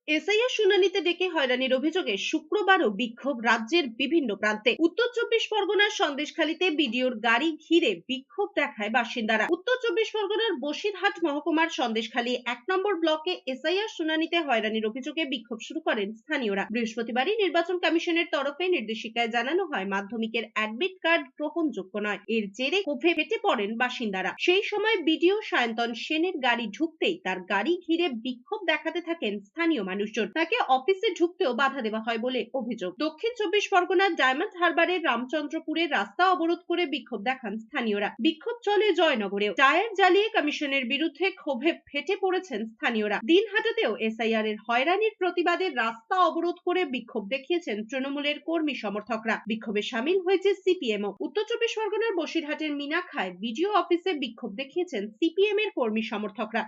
SIR শুনানিতে ডেকে হয়রানির অভিযোগে শুক্রবারও বিক্ষোভ রাজ্যের বিভিন্ন প্রান্তে। উত্তর চব্বিশ পরগনার সন্দেশখালীতে বিডিওর গাড়ি ঘিরে বিক্ষোভ দেখায় বাসিন্দারা। উত্তর চব্বিশ পরগনার বসিরহাট মহকুমার সন্দেশখালী 1 নম্বর ব্লকে এসআইআর শুনানিতে হয়রানির অভিযোগে বিক্ষোভ শুরু করেন স্থানীয়রা। বৃহস্পতিবারই নির্বাচন কমিশনের তরফে নির্দেশিকায় জানানো হয় মাধ্যমিকের অ্যাডমিট কার্ড গ্রহণযোগ্য নয়। এর জেরে ক্ষোভে ফেটে পড়েন বাসিন্দারা। সেই সময় বিডিও সায়ন্তন সেনের গাড়ি ঢুকতেই তার গাড়ি ঘিরে বিক্ষোভ দেখাতে থাকেন স্থানীয় মানুষজন। তাকে অফিসে ঢুকতেও বাধা দেওয়া হয় বলে অভিযোগ। দক্ষিণ চব্বিশ পরগনার ডায়মন্ড হারবারের রামচন্দ্রপুরে রাস্তা অবরোধ করে বিক্ষোভ দেখান স্থানীয়রা। বিক্ষোভ চলে জয়নগরেও। টায়ার জ্বালিয়ে কমিশনের বিরুদ্ধে ক্ষোভে ফেটে পড়েছেন স্থানীয়রা। দিনহাটাতেও এসআইআর এর হয়রানির প্রতিবাদে রাস্তা অবরোধ করে বিক্ষোভ দেখিয়েছেন তৃণমূলের কর্মী সমর্থকরা। বিক্ষোভে সামিল হয়েছে সিপিএমও। উত্তর চব্বিশ পরগনার বসিরহাটের মিনাখায় বিডিও অফিসে বিক্ষোভ দেখিয়েছেন সিপিএম এর কর্মী সমর্থকরা।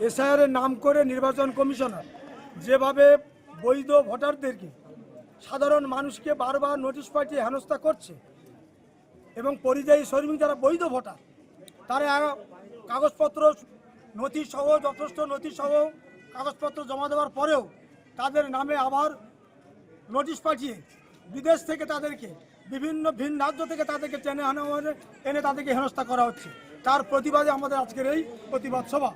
এসআইআর এর নাম করে নির্বাচন কমিশনার যেভাবে বৈধ ভোটারদেরকে, সাধারণ মানুষকে বারবার নোটিশ পাঠিয়ে হেনস্থা করছে এবং পরিযায়ী শ্রমিক যারা বৈধ ভোটার তারা কাগজপত্র নথিসহ যথেষ্ট নথিসহ কাগজপত্র জমা দেওয়ার পরেও তাদের নামে আবার নোটিশ পাঠিয়ে বিদেশ থেকে তাদেরকে বিভিন্ন ভিন্ন রাজ্য থেকে তাদেরকে টেনে এনে তাদেরকে হেনস্থা করা হচ্ছে। তার প্রতিবাদে আমাদের আজকের এই প্রতিবাদ সভা।